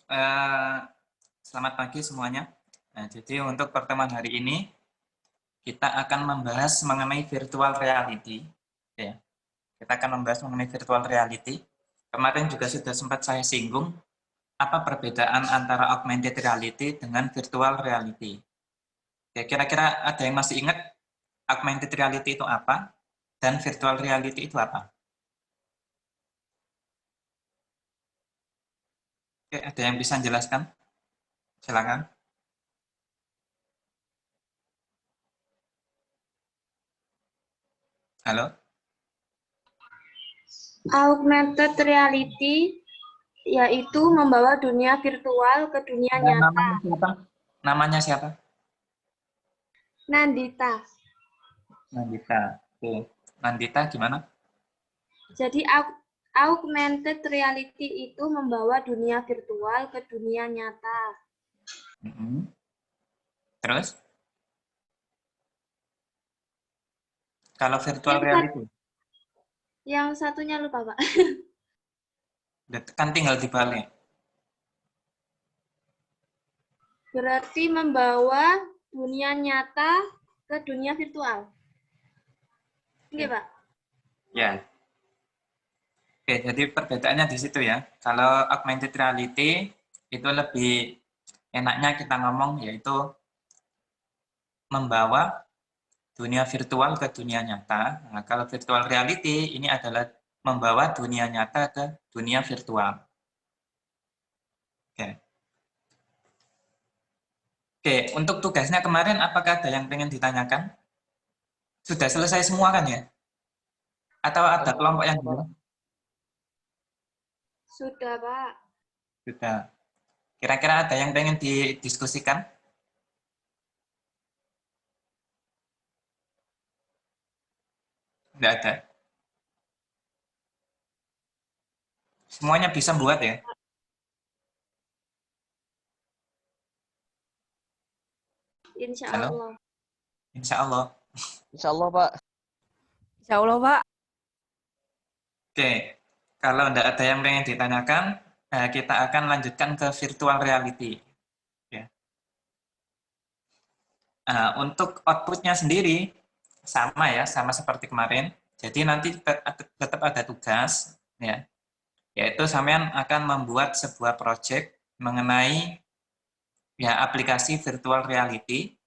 Eh, Selamat pagi semuanya. Nah, jadi untuk pertemuan hari ini kita akan membahas mengenai virtual reality. Ya, kita akan membahas mengenai virtual reality. Kemarin juga sudah sempat saya singgung apa perbedaan antara augmented reality dengan virtual reality. Ya, kira-kira ada yang masih ingat augmented reality itu apa dan virtual reality itu apa? Oke, ada yang bisa menjelaskan? Silakan. Halo. Augmented reality yaitu membawa dunia virtual ke dunia Nah, nyata. namanya siapa? Namanya siapa? Nandita. Nandita. Oke. Nandita gimana? Jadi augmented reality itu membawa dunia virtual ke dunia nyata. Terus, kalau virtual Yang, reality, yang satunya lupa, Pak. kan tinggal dibalik. Berarti membawa dunia nyata ke dunia virtual. Oke, Pak. Ya. Oke, jadi perbedaannya di situ ya. Kalau augmented reality itu lebih enaknya kita ngomong yaitu membawa dunia virtual ke dunia nyata. Nah, kalau virtual reality ini adalah membawa dunia nyata ke dunia virtual. Oke. Oke, untuk tugasnya kemarin apakah ada yang pengen ditanyakan? Sudah selesai semua kan ya? Atau ada kelompok yang belum? Sudah, Pak. Sudah. Kira-kira ada yang pengen didiskusikan? Tidak ada. Semuanya bisa buat ya? Insya Halo? Allah. Insya Allah. Insya Allah, Pak. Insya Allah, Pak. Oke, kalau tidak ada yang pengen ditanyakan, kita akan lanjutkan ke virtual reality. Ya. Untuk outputnya sendiri, sama ya, sama seperti kemarin. Jadi nanti tetap ada tugas, ya, yaitu sampean akan membuat sebuah project mengenai ya aplikasi virtual reality.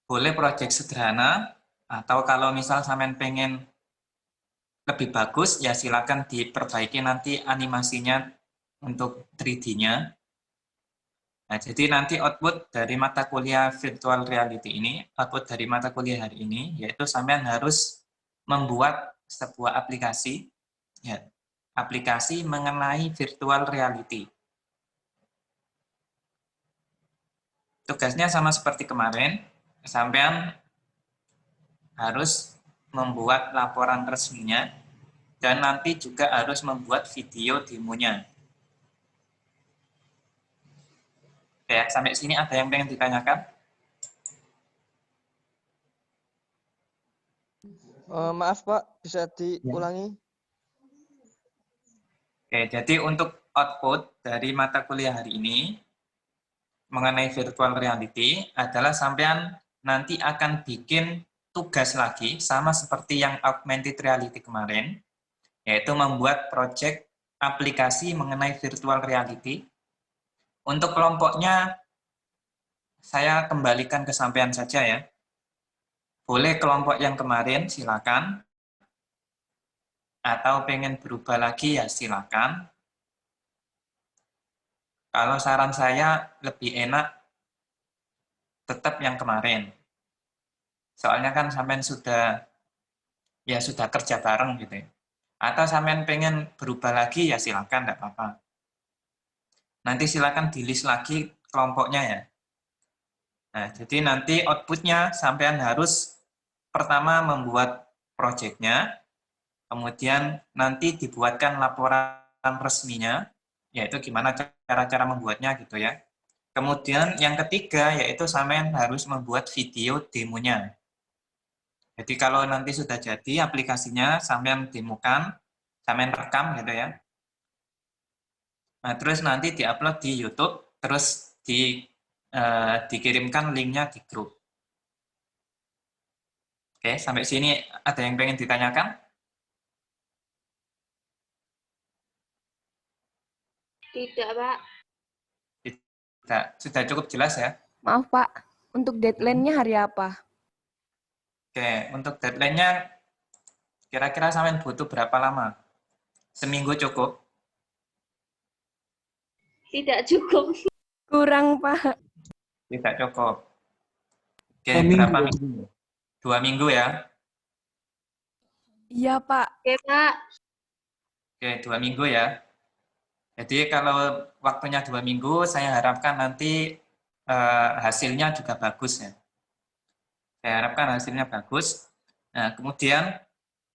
Boleh project sederhana, atau kalau misal sampean pengen lebih bagus, ya silakan diperbaiki nanti animasinya untuk 3D-nya. Nah, jadi nanti output dari mata kuliah virtual reality ini, output dari mata kuliah hari ini, yaitu sampean harus membuat sebuah aplikasi, ya, aplikasi mengenai virtual reality. Tugasnya sama seperti kemarin, sampean harus membuat laporan resminya, dan nanti juga harus membuat video demonya. Ya, sampai sini ada yang pengen ditanyakan? Maaf, Pak. Bisa diulangi? Oke, jadi untuk output dari mata kuliah hari ini mengenai virtual reality adalah sampean nanti akan bikin tugas lagi sama seperti yang augmented reality kemarin, yaitu membuat project aplikasi mengenai virtual reality. Untuk kelompoknya saya kembalikan ke sampean saja ya. Boleh kelompok yang kemarin silakan, atau pengen berubah lagi ya silakan. Kalau saran saya lebih enak tetap yang kemarin. Soalnya kan sampean sudah kerja bareng gitu ya. Atau sampean pengen berubah lagi ya silakan, enggak apa-apa. Nanti silakan di list lagi kelompoknya ya. Nah, jadi nanti outputnya sampean harus pertama membuat projectnya, kemudian nanti dibuatkan laporan resminya, yaitu gimana cara-cara membuatnya gitu ya. Kemudian yang ketiga yaitu sampean harus membuat video demonya. Jadi kalau nanti sudah jadi aplikasinya, sampean demokan, sampean rekam gitu ya. Nah, terus nanti diupload di YouTube, terus dikirimkan linknya di grup. Oke, sampai sini ada yang pengen ditanyakan? Tidak, Pak. Sudah cukup jelas ya? Maaf Pak, untuk deadline-nya hari apa? Oke, untuk deadline-nya kira-kira sampai butuh berapa lama? Seminggu cukup? Tidak cukup. Kurang Pak. Tidak cukup. Oke, Seminggu. berapa minggu? 2 minggu ya? Iya Pak. Oke, Pak. Oke, 2 minggu ya. Jadi kalau waktunya 2 minggu, saya harapkan nanti hasilnya juga bagus ya. Saya harapkan hasilnya bagus. Nah, kemudian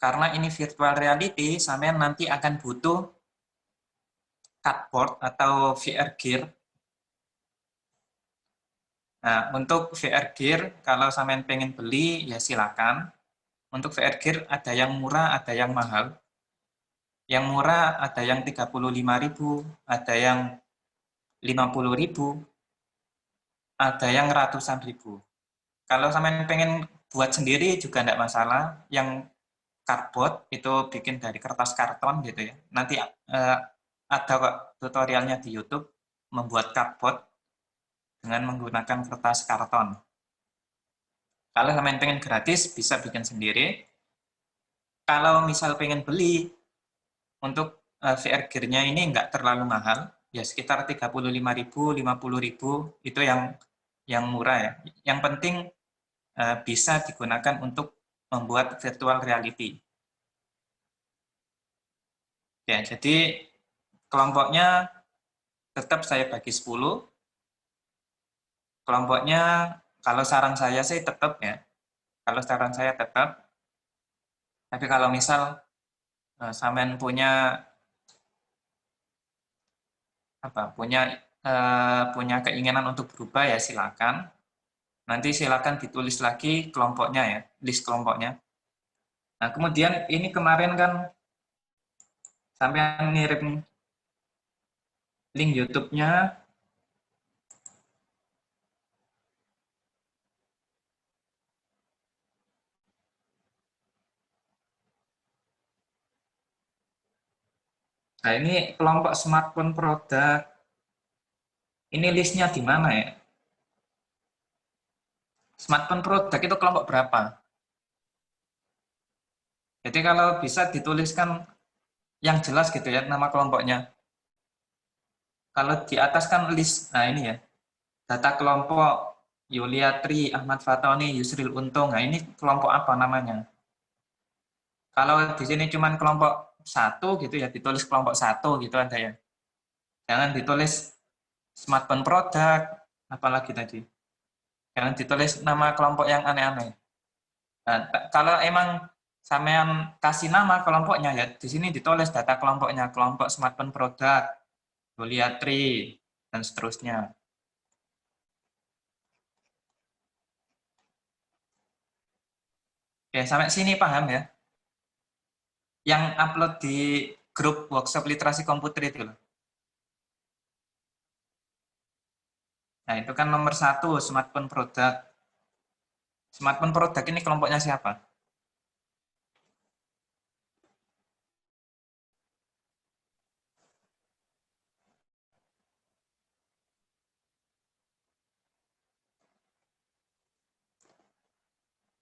karena ini virtual reality, sampean nanti akan butuh cardboard atau VR gear. Nah, untuk VR gear, kalau sampean pengen beli, ya silakan. Untuk VR gear ada yang murah, ada yang mahal. Yang murah ada yang 35.000, ada yang 50.000, ada yang ratusan ribu. Kalau sampean pengen buat sendiri juga tidak masalah. Yang cardboard itu bikin dari kertas karton gitu ya. Nanti ada kok tutorialnya di YouTube membuat cardboard dengan menggunakan kertas karton. Kalau sampean pengen gratis bisa bikin sendiri. Kalau misal pengen beli untuk VR gear-nya ini nggak terlalu mahal, ya sekitar 35.000, 50.000 itu yang murah ya. Yang penting bisa digunakan untuk membuat virtual reality. Ya, jadi kelompoknya tetap saya bagi 10. Kelompoknya kalau saran saya sih tetap ya. Kalau saran saya tetap. Tapi kalau misal sampean punya punya keinginan untuk berubah ya silakan. Nanti silakan ditulis lagi kelompoknya ya, list kelompoknya. Nah, kemudian ini kemarin kan sampean ngirim link YouTube-nya. Nah, ini kelompok smartphone produk. Ini listnya di mana ya? Smartphone produk itu kelompok berapa? Jadi kalau bisa dituliskan yang jelas gitu ya, nama kelompoknya. Kalau di atas kan list, nah ini ya, data kelompok Yuliatri, Ahmad Fatoni, Yusril Untung. Nah ini kelompok apa namanya? Kalau di sini cuma kelompok satu gitu ya, ditulis kelompok satu gitu ada ya. Jangan ditulis smartphone produk, apalagi tadi. Jangan ditulis nama kelompok yang aneh-aneh. Nah, kalau emang sampean kasih nama kelompoknya ya, di sini ditulis data kelompoknya, kelompok smartphone produk, Yuliatri, dan seterusnya. Oke, sampai sini paham ya? Yang upload di grup workshop literasi komputer itu loh. Nah, itu kan nomor 1, smartphone produk. Smartphone produk ini kelompoknya siapa?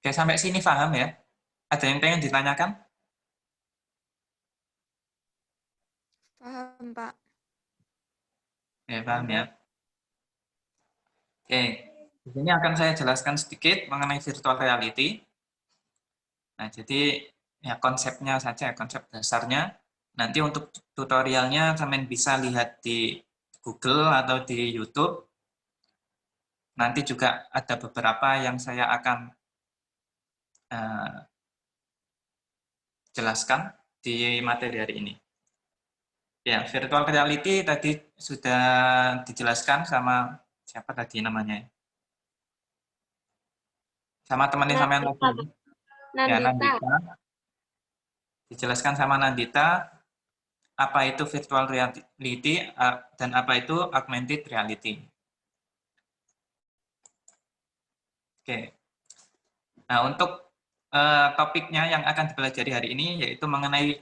Oke, sampai sini paham ya? Ada yang pengen ditanyakan? Paham Pak. Ya, paham ya. Oke, di sini akan saya jelaskan sedikit mengenai virtual reality. Nah, jadi ya konsepnya saja, konsep dasarnya. Nanti untuk tutorialnya kalian bisa lihat di Google atau di YouTube. Nanti juga ada beberapa yang saya akan jelaskan di materi hari ini. Ya, virtual reality tadi sudah dijelaskan sama siapa tadi namanya? Sama temannya sampean Nandita, tadi. Ya, Nandita. Nandita. Dijelaskan sama Nandita. apa itu virtual reality dan apa itu augmented reality. Oke. Nah, untuk topiknya yang akan dipelajari hari ini yaitu mengenai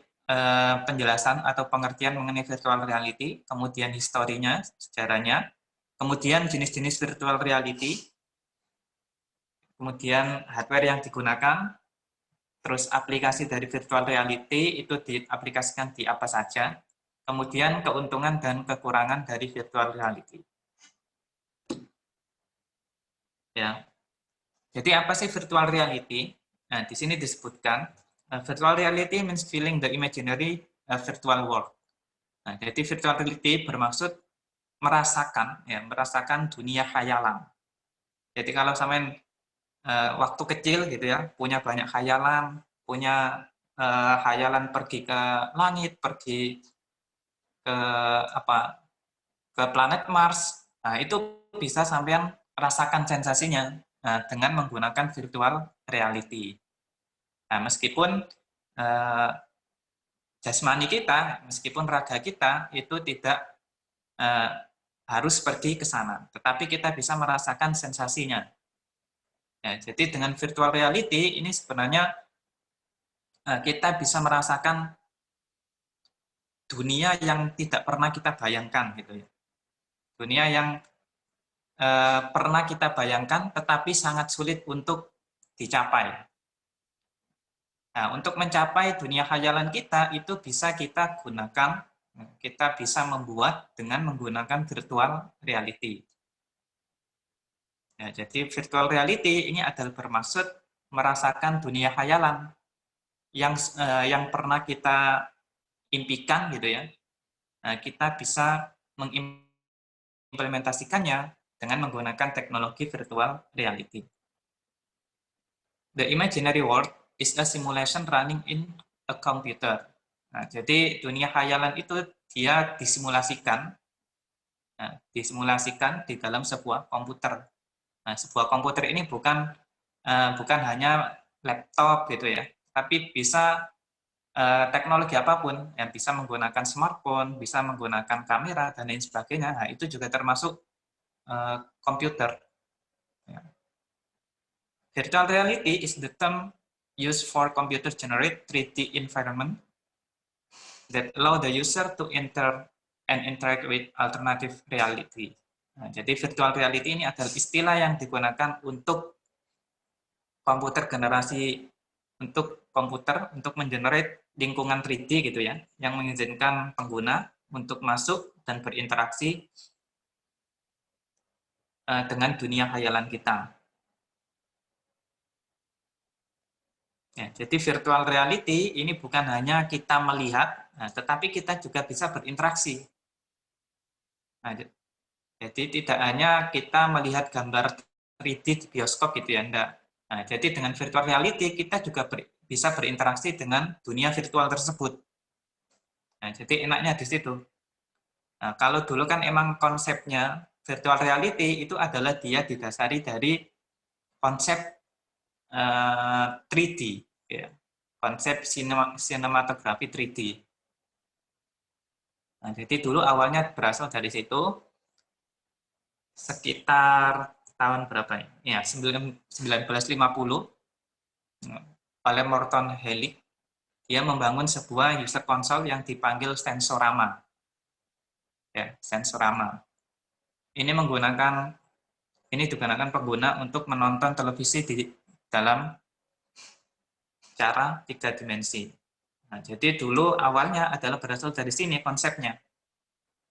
penjelasan atau pengertian mengenai virtual reality, kemudian historinya, sejarahnya, kemudian jenis-jenis virtual reality, kemudian hardware yang digunakan, terus aplikasi dari virtual reality itu diaplikasikan di apa saja, kemudian keuntungan dan kekurangan dari virtual reality. Ya. Jadi apa sih virtual reality? Nah, di sini disebutkan virtual reality means feeling the imaginary virtual world. Nah, jadi virtual reality bermaksud merasakan dunia khayalan. Jadi kalau sampean waktu kecil gitu ya, punya banyak khayalan, punya khayalan pergi ke langit, pergi ke ke planet Mars. Nah, itu bisa sampean rasakan sensasinya dengan menggunakan virtual reality. Nah, meskipun jasmani kita, meskipun raga kita itu tidak harus pergi ke sana, tetapi kita bisa merasakan sensasinya. Ya, jadi dengan virtual reality ini sebenarnya kita bisa merasakan dunia yang tidak pernah kita bayangkan, gitu ya. Dunia yang pernah kita bayangkan, tetapi sangat sulit untuk dicapai. Nah, untuk mencapai dunia khayalan kita itu bisa kita gunakan, kita bisa membuat dengan menggunakan virtual reality. Ya, jadi virtual reality ini adalah bermaksud merasakan dunia khayalan yang pernah kita impikan gitu ya. Nah, kita bisa mengimplementasikannya dengan menggunakan teknologi virtual reality. The imaginary world is a simulation running in a computer. Nah, jadi dunia khayalan itu dia disimulasikan di dalam sebuah komputer. Nah, sebuah komputer ini bukan hanya laptop gitu ya, tapi bisa teknologi apapun yang bisa menggunakan smartphone, bisa menggunakan kamera dan lain sebagainya. Nah, itu juga termasuk komputer. Ya. Virtual reality is the term used for computer-generated 3D environment that allow the user to enter and interact with alternative reality. Nah, jadi virtual reality ini adalah istilah yang digunakan untuk komputer untuk mengenerate lingkungan 3D gitu ya, yang mengizinkan pengguna untuk masuk dan berinteraksi dengan dunia khayalan kita. Ya, jadi virtual reality ini bukan hanya kita melihat, tetapi kita juga bisa berinteraksi. Nah, jadi tidak hanya kita melihat gambar 3D di bioskop gitu ya, enggak. Nah, jadi dengan virtual reality kita juga bisa berinteraksi dengan dunia virtual tersebut. Nah, jadi enaknya di situ. Nah, kalau dulu kan emang konsepnya virtual reality itu adalah dia didasari dari konsep 3D, ya. Konsep sinematografi 3D. Nah, jadi dulu awalnya berasal dari situ, sekitar tahun berapa ya? 1950, oleh Morton Hellick, dia membangun sebuah user console yang dipanggil Sensorama. Ya, Sensorama. Ini digunakan pengguna untuk menonton televisi di dalam cara 3 dimensi. Nah, jadi dulu awalnya adalah berasal dari sini konsepnya.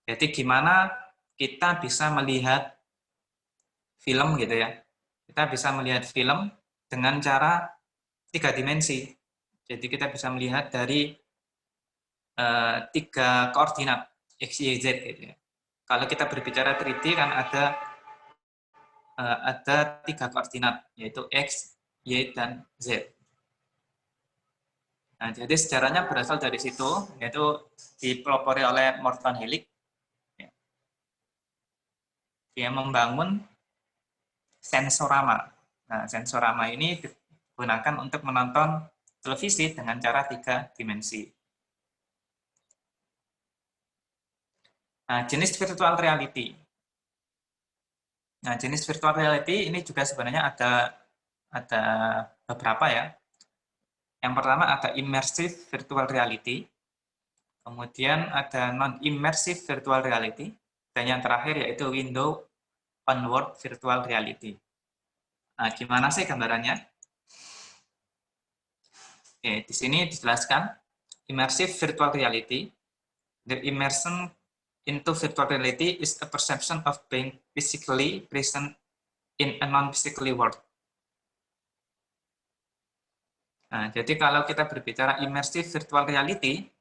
Jadi gimana kita bisa melihat film gitu ya. Kita bisa melihat film dengan cara 3 dimensi. Jadi kita bisa melihat dari 3 koordinat X, Y, Z gitu ya. Kalau kita berbicara 3D kan ada 3 koordinat, yaitu X, Y, dan Z. Nah, jadi sejarahnya berasal dari situ, yaitu dipelopori oleh Morton Hellick. Dia membangun Sensorama. Nah, Sensorama ini digunakan untuk menonton televisi dengan cara 3 dimensi. Nah, jenis virtual reality. Nah, jenis virtual reality ini juga sebenarnya ada beberapa ya. Yang pertama ada immersive virtual reality, kemudian ada non-immersive virtual reality, dan yang terakhir yaitu window onward virtual reality. Nah, gimana sih gambarannya? Oke, di sini dijelaskan immersive virtual reality. The immersion into virtual reality is a perception of being physically present in a non-physically world. Nah, jadi kalau kita berbicara immersive virtual reality,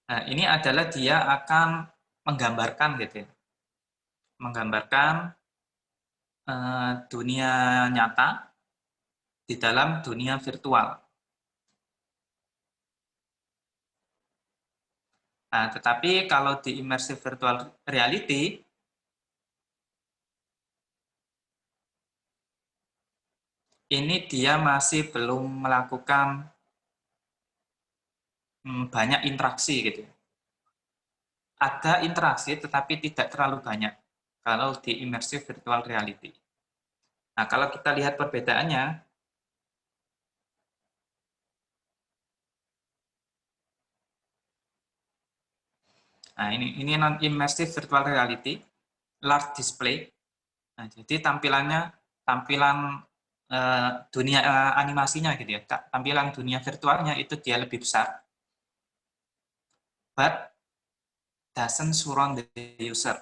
nah ini adalah dia akan menggambarkan gitu ya. Menggambarkan dunia nyata di dalam dunia virtual. Nah, tetapi kalau di immersive virtual reality, ini dia masih belum melakukan banyak interaksi gitu. Ada interaksi tetapi tidak terlalu banyak kalau di immersive virtual reality. Nah, kalau kita lihat perbedaannya, nah ini non immersive virtual reality, large display. Nah, jadi tampilan dunia animasinya gitu ya, tampilan dunia virtualnya itu dia lebih besar, but doesn't surround the user.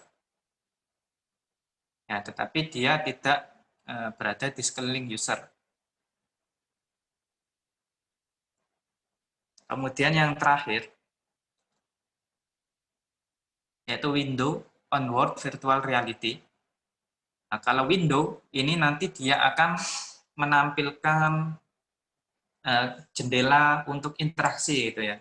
Ya, tetapi dia tidak berada di sekeliling user. Kemudian yang terakhir, yaitu window onward virtual reality. Nah, kalau window, ini nanti dia akan menampilkan jendela untuk interaksi gitu ya.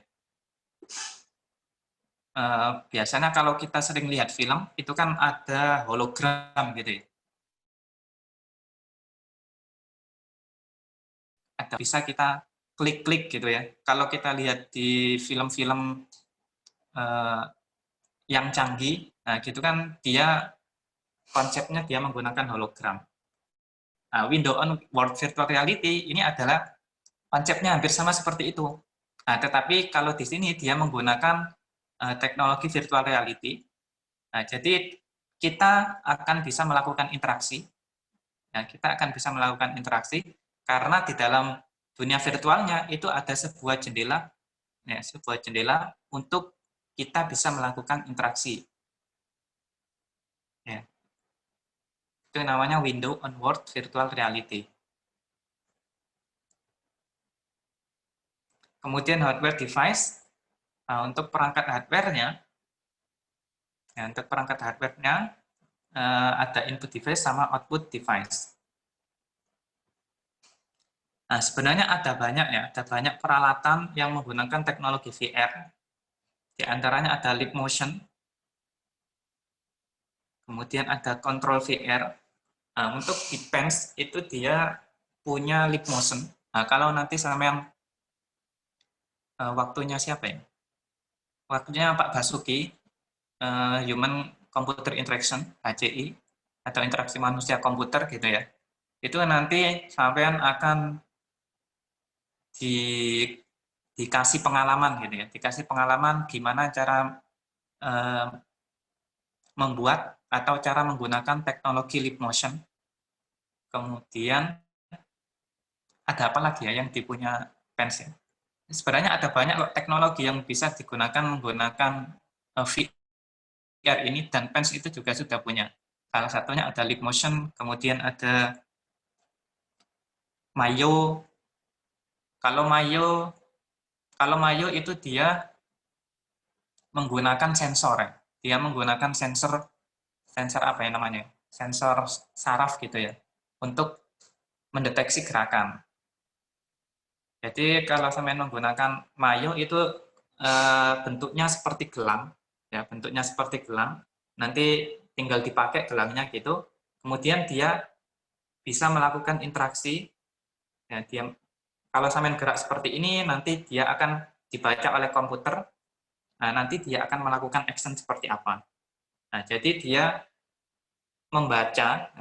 Biasanya kalau kita sering lihat film, itu kan ada hologram gitu ya. Ada bisa kita klik-klik gitu ya. Kalau kita lihat di film-film yang canggih, nah gitu kan dia konsepnya dia menggunakan hologram. Nah, window on world virtual reality ini adalah konsepnya hampir sama seperti itu. Nah, tetapi kalau di sini dia menggunakan teknologi virtual reality. Nah, jadi kita akan bisa melakukan interaksi. Ya, kita akan bisa melakukan interaksi karena di dalam dunia virtualnya itu ada sebuah jendela, ya, sebuah jendela untuk kita bisa melakukan interaksi. Ya. Itu namanya window onward virtual reality. Kemudian hardware device, nah, untuk perangkat hardware-nya, ya, ada input device sama output device. Nah, sebenarnya ada banyak peralatan yang menggunakan teknologi VR. Di antaranya ada Leap Motion, kemudian ada Control VR. Nah, untuk Geekbench itu dia punya Leap Motion. Nah, kalau nanti sampean waktunya siapa ya? Waktunya Pak Basuki, Human Computer Interaction, HCI, atau interaksi manusia komputer gitu ya. Itu nanti sampean akan dikasih pengalaman gitu ya, dikasih pengalaman gimana cara membuat atau cara menggunakan teknologi Leap Motion. Kemudian ada apa lagi ya yang dipunya Pens ya? Sebenarnya ada banyak teknologi yang bisa digunakan menggunakan VR ini, dan Pens itu juga sudah punya. Salah satunya ada Leap Motion, kemudian ada Mayo. Kalau Mayo itu dia menggunakan sensor ya. Dia menggunakan sensor apa ya namanya? Sensor saraf gitu ya, untuk mendeteksi gerakan. Jadi kalau sampean menggunakan Mayo itu bentuknya seperti gelang, ya bentuknya seperti gelang. Nanti tinggal dipakai gelangnya gitu. Kemudian dia bisa melakukan interaksi. Ya, dia kalau sampean gerak seperti ini, nanti dia akan dibaca oleh komputer. Nah, nanti dia akan melakukan action seperti apa. Nah, jadi dia membaca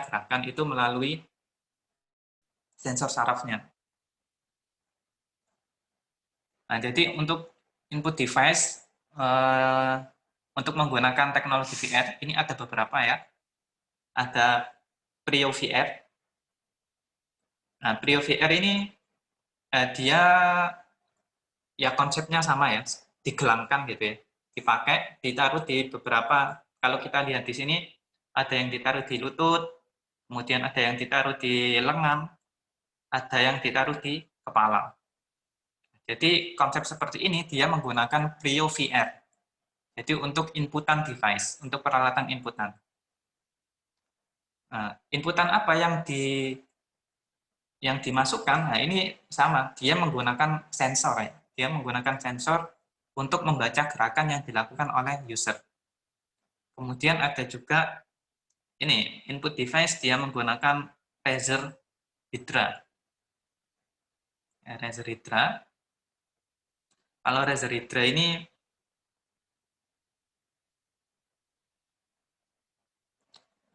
gerakan itu melalui sensor sarafnya. Nah, jadi untuk input device untuk menggunakan teknologi VR ini ada beberapa ya. Ada Prio VR. Nah, Prio VR ini dia ya konsepnya sama ya, digelangkan gitu ya. Dipakai, ditaruh di beberapa, kalau kita lihat di sini ada yang ditaruh di lutut, kemudian ada yang ditaruh di lengan, ada yang ditaruh di kepala. Jadi konsep seperti ini dia menggunakan Prio VR. Jadi untuk inputan device, untuk peralatan inputan. Nah, inputan apa yang dimasukkan? Nah, ini sama, dia menggunakan sensor ya. Dia menggunakan sensor untuk membaca gerakan yang dilakukan oleh user. Kemudian ada juga ini input device dia menggunakan Razer Hydra. Ya, Razer Hydra. Kalau Razer Hydra ini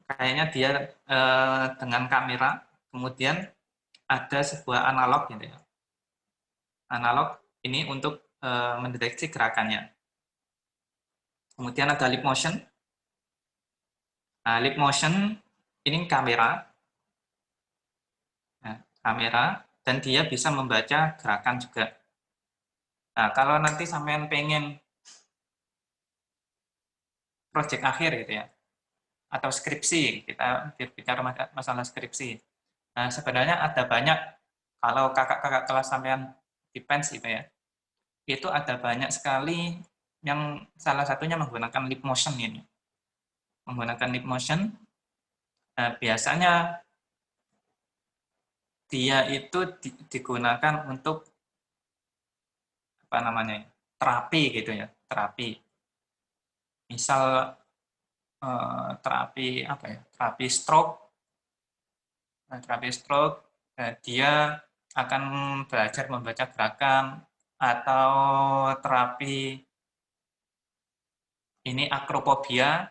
kayaknya dia dengan kamera, kemudian ada sebuah analog gitu ya. Analog ini untuk mendeteksi gerakannya. Kemudian ada lip motion. Nah, lip motion ini kamera. Nah, kamera dan dia bisa membaca gerakan juga. Nah, kalau nanti sampean pengen project akhir gitu ya, atau skripsi, kita bicara masalah skripsi. Nah, sebenarnya ada banyak, kalau kakak-kakak kelas sampean di PENS gitu ya, itu ada banyak sekali yang salah satunya menggunakan lip motion ini. Menggunakan lip motion, biasanya dia itu digunakan untuk apa namanya, terapi gitu ya, terapi. Misal terapi apa ya, terapi stroke. Nah, terapi stroke dia akan belajar membaca gerakan, atau terapi ini acrophobia.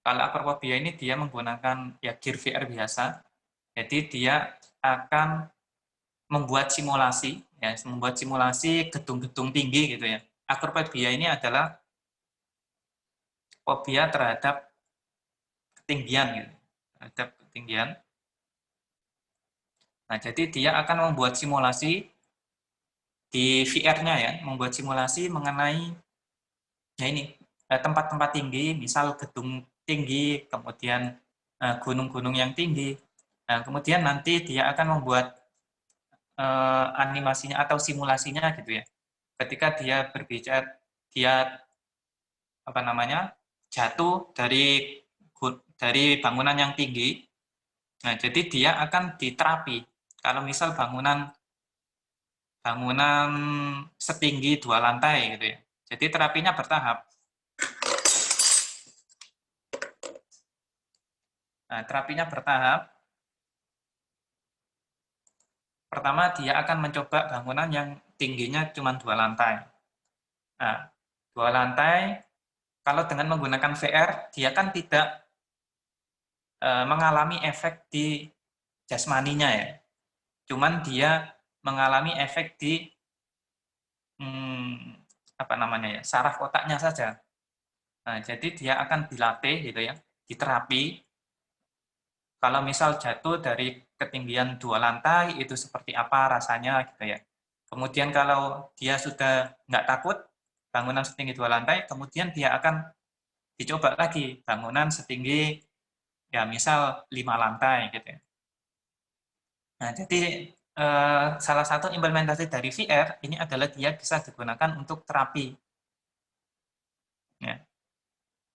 Kalau acrophobia ini dia menggunakan ya gear VR biasa, jadi dia akan membuat simulasi, ya, membuat simulasi gedung-gedung tinggi gitu ya. Acrophobia ini adalah fobia terhadap ketinggian gitu, terhadap ketinggian. Nah, jadi dia akan membuat simulasi di VR-nya ya, membuat simulasi mengenai ya ini tempat-tempat tinggi, misal gedung tinggi, kemudian gunung-gunung yang tinggi. Nah, kemudian nanti dia akan membuat animasinya atau simulasinya gitu ya. Ketika dia berbicara, dia apa namanya, jatuh dari bangunan yang tinggi. Nah, jadi dia akan diterapi. Kalau misal bangunan setinggi 2 lantai gitu ya. Jadi terapinya bertahap. Nah, terapinya bertahap. Pertama, dia akan mencoba bangunan yang tingginya cuma 2 lantai. Nah, 2 lantai, kalau dengan menggunakan VR, dia kan tidak mengalami efek di jasmaninya ya. Cuman dia mengalami efek di apa namanya ya, saraf otaknya saja. Nah, jadi dia akan dilatih gitu ya, diterapi. Kalau misal jatuh dari ketinggian 2 lantai, itu seperti apa rasanya gitu ya. Kemudian kalau dia sudah nggak takut, bangunan setinggi 2 lantai, kemudian dia akan dicoba lagi bangunan setinggi ya misal 5 lantai gitu ya. Nah, jadi salah satu implementasi dari VR ini adalah dia bisa digunakan untuk terapi. Ya.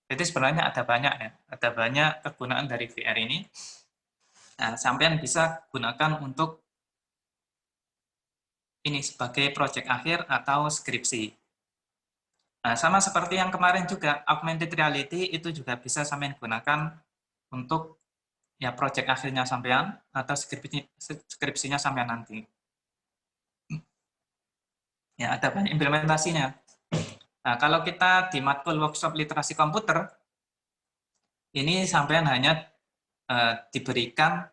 Jadi sebenarnya ada banyak ya, ada banyak kegunaan dari VR ini. Nah, sampean bisa gunakan untuk ini sebagai proyek akhir atau skripsi. Nah, sama seperti yang kemarin juga, augmented reality itu juga bisa sampean gunakan untuk ya proyek akhirnya sampean atau skripsinya sampean nanti. Ya, ada banyak implementasinya. Nah, kalau kita di matkul workshop literasi komputer, ini sampean hanya diberikan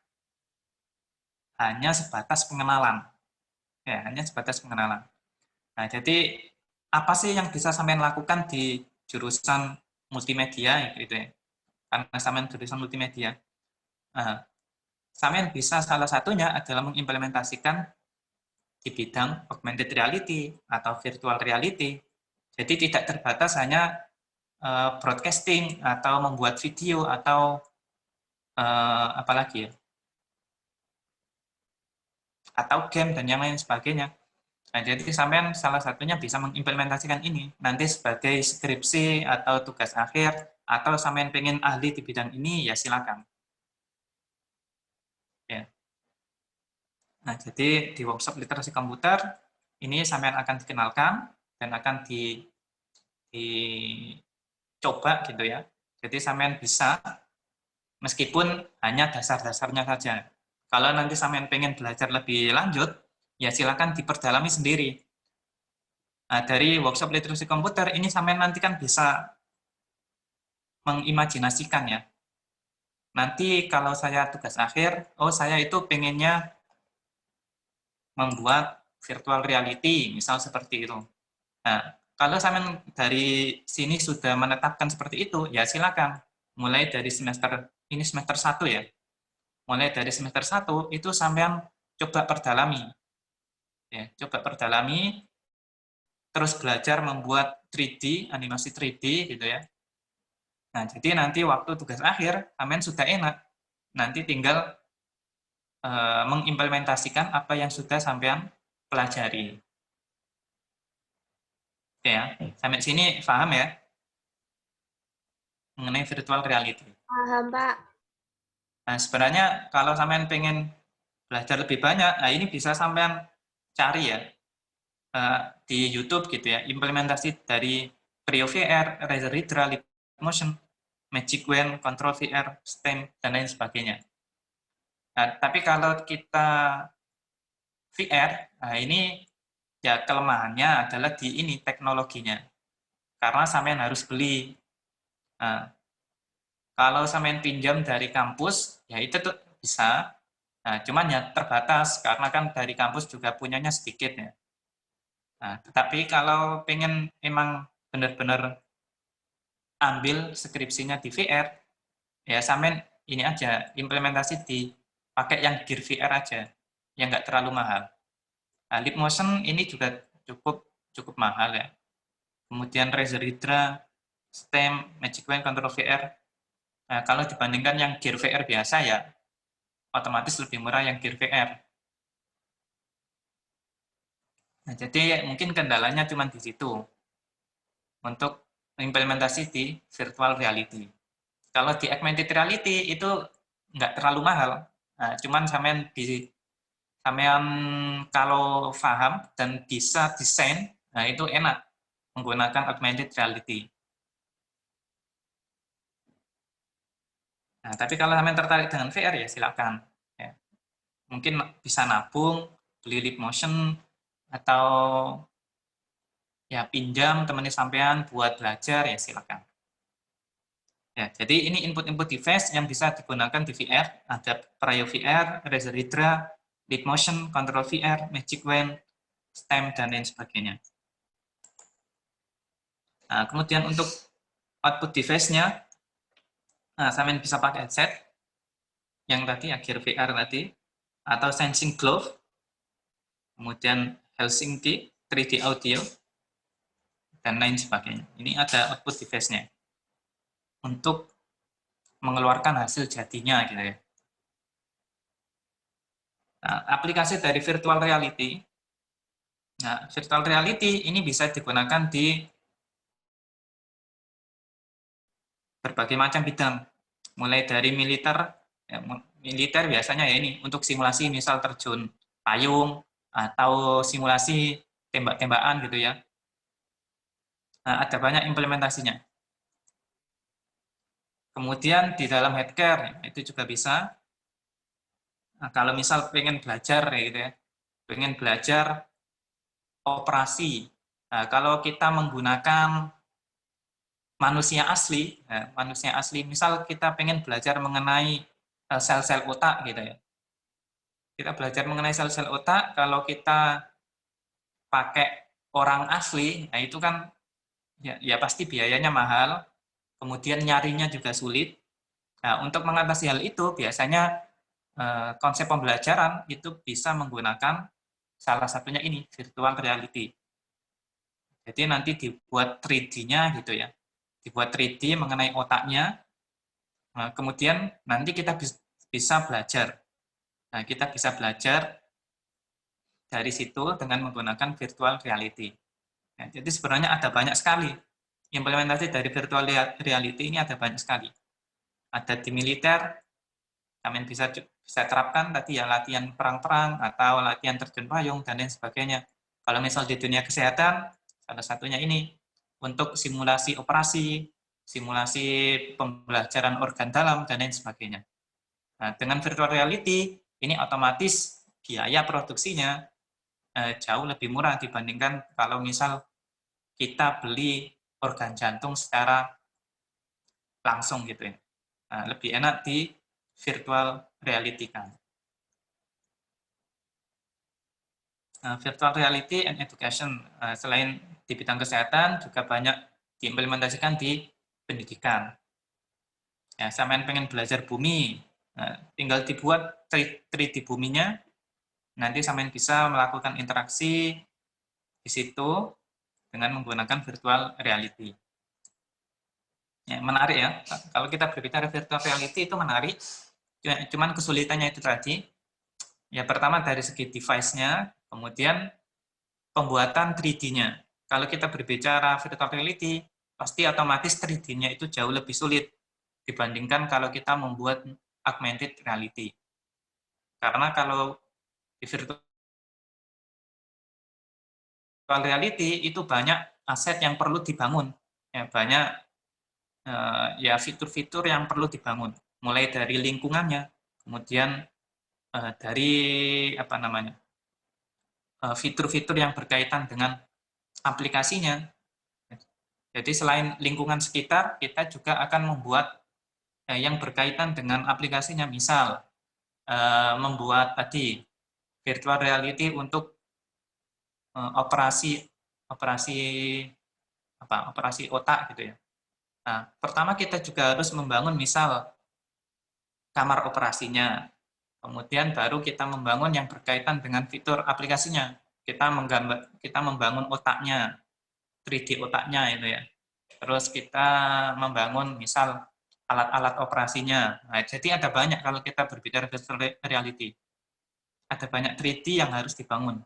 hanya sebatas pengenalan. Ya, hanya sebatas pengenalan. Nah, jadi apa sih yang bisa sampean lakukan di jurusan multimedia gitu ya? Karena sampean jurusan multimedia. Nah, sampean bisa salah satunya adalah mengimplementasikan di bidang augmented reality atau virtual reality. Jadi tidak terbatas hanya broadcasting atau membuat video atau apalagi ya, atau game dan yang lain sebagainya. Nah, jadi sampean salah satunya bisa mengimplementasikan ini nanti sebagai skripsi atau tugas akhir, atau sampean pengen ahli di bidang ini ya silakan. Ya. Nah, jadi di workshop literasi komputer ini sampean akan dikenalkan dan akan dicoba gitu ya. Jadi sampean bisa meskipun hanya dasar-dasarnya saja. Kalau nanti sampean pengen belajar lebih lanjut, ya silakan diperdalami sendiri. Nah, dari workshop literasi komputer ini sampean nanti kan bisa mengimajinasikan ya. Nanti kalau saya tugas akhir, oh saya itu pengennya membuat virtual reality, misal seperti itu. Nah, kalau sampean dari sini sudah menetapkan seperti itu, ya silakan. Mulai dari semester, ini semester 1 ya. Mulai dari semester 1 itu sampean coba perdalami. Ya, coba perdalami, terus belajar membuat 3D, animasi 3D gitu ya. Nah, jadi nanti waktu tugas akhir, sampean sudah enak. Nanti tinggal mengimplementasikan apa yang sudah sampean pelajari. Oke ya, sampai sini paham ya mengenai virtual reality. Paham, Pak. Nah, sebenarnya kalau sampean pengen belajar lebih banyak, nah ini bisa sampean cari ya di YouTube gitu ya, implementasi dari Creo VR, Razer Hydra, Leap Motion, Magic Wand, Control VR, STEM, dan lain sebagainya. Nah, tapi kalau kita VR, nah ini ya kelemahannya adalah di ini teknologinya. Karena sampean harus beli. Nah, kalau sampean pinjam dari kampus, ya itu tuh bisa. Nah, cuman ya terbatas karena kan dari kampus juga punyanya sedikit ya. Nah, tetapi kalau pengen emang benar-benar ambil skripsinya di VR, ya sampean ini aja implementasi di pakai yang gear VR aja, yang nggak terlalu mahal. Nah, Leap Motion ini juga cukup cukup mahal ya. Kemudian Razer Hydra, STEM, Magic Wand, Control VR. Nah, kalau dibandingkan yang gear VR biasa ya, otomatis lebih murah yang gear VR. Nah, jadi mungkin kendalanya cuma di situ untuk implementasi di virtual reality. Kalau di augmented reality itu nggak terlalu mahal. Nah, cuman sampean kalau paham dan bisa desain, nah itu enak menggunakan augmented reality. Nah, tapi kalau sampean tertarik dengan VR ya silakan. Ya. Mungkin bisa nabung, beli Leap Motion, atau ya pinjam temannya sampean buat belajar ya silakan. Ya, jadi ini input-input device yang bisa digunakan di VR. Ada Creo VR, Razer Hydra, Leap Motion, Control VR, Magic Wand, STEM, dan lain sebagainya. Nah, kemudian untuk output device-nya, nah, sampean bisa pakai headset, yang tadi ya Gear VR tadi, atau Sensing Glove, kemudian Helsinki, 3D Audio, dan lain sebagainya. Ini ada output device-nya untuk mengeluarkan hasil jadinya gitu ya. Nah, aplikasi dari virtual reality. Nah, virtual reality ini bisa digunakan di berbagai macam bidang. Mulai dari militer, ya, militer biasanya ya ini untuk simulasi misal terjun payung atau simulasi tembak-tembakan gitu ya. Nah, ada banyak implementasinya. Kemudian di dalam healthcare itu juga bisa. Nah, kalau misal pengen belajar ya gitu ya, pengen belajar operasi. Nah, kalau kita menggunakan manusia asli, misal kita pengen belajar mengenai sel-sel otak gitu ya. Kita belajar mengenai sel-sel otak, kalau kita pakai orang asli, nah itu kan ya pasti biayanya mahal, kemudian nyarinya juga sulit. Nah, untuk mengatasi hal itu, biasanya konsep pembelajaran itu bisa menggunakan salah satunya ini, virtual reality. Jadi nanti dibuat 3D-nya gitu ya, dibuat 3D mengenai otaknya, kemudian nanti kita bisa belajar. Nah, kita bisa belajar dari situ dengan menggunakan virtual reality. Ya, jadi sebenarnya ada banyak sekali implementasi dari virtual reality ini, ada banyak sekali. Ada di militer, kalian bisa terapkan tadi ya, latihan perang-perang atau latihan terjun payung dan lain sebagainya. Kalau misal di dunia kesehatan, salah satunya ini untuk simulasi operasi, simulasi pembelajaran organ dalam dan lain sebagainya. Nah, dengan virtual reality ini otomatis biaya produksinya jauh lebih murah dibandingkan kalau misal kita beli organ jantung secara langsung gitu ya. Nah, lebih enak di virtual reality kan. Virtual reality and education, selain di bidang kesehatan juga banyak diimplementasikan di pendidikan. Ya, sampean pengen belajar bumi, tinggal dibuat 3D buminya, nanti sampean bisa melakukan interaksi di situ dengan menggunakan virtual reality. Ya, menarik ya, kalau kita berbicara virtual reality itu menarik, cuman kesulitannya itu tadi, ya pertama dari segi device-nya, kemudian pembuatan 3D-nya. Kalau kita berbicara virtual reality, pasti otomatis 3D-nya itu jauh lebih sulit dibandingkan kalau kita membuat augmented reality. Karena kalau di virtual reality itu banyak aset yang perlu dibangun, ya banyak ya fitur-fitur yang perlu dibangun, mulai dari lingkungannya, kemudian dari apa namanya fitur-fitur yang berkaitan dengan aplikasinya. Jadi selain lingkungan sekitar, kita juga akan membuat yang berkaitan dengan aplikasinya, misal membuat tadi virtual reality untuk operasi otak gitu ya. Nah, pertama kita juga harus membangun misal kamar operasinya, kemudian baru kita membangun yang berkaitan dengan fitur aplikasinya. Kita membangun otaknya, 3D otaknya itu ya. Terus kita membangun misal alat-alat operasinya. Nah, jadi ada banyak kalau kita berbicara virtual reality. Ada banyak 3D yang harus dibangun.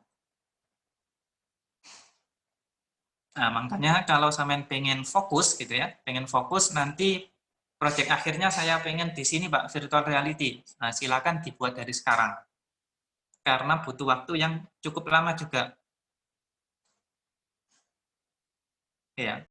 Nah, makanya kalau sampean pengen fokus gitu ya, pengen fokus nanti proyek akhirnya saya pengen di sini Pak, virtual reality. Nah, silakan dibuat dari sekarang. Karena butuh waktu yang cukup lama juga. Ya.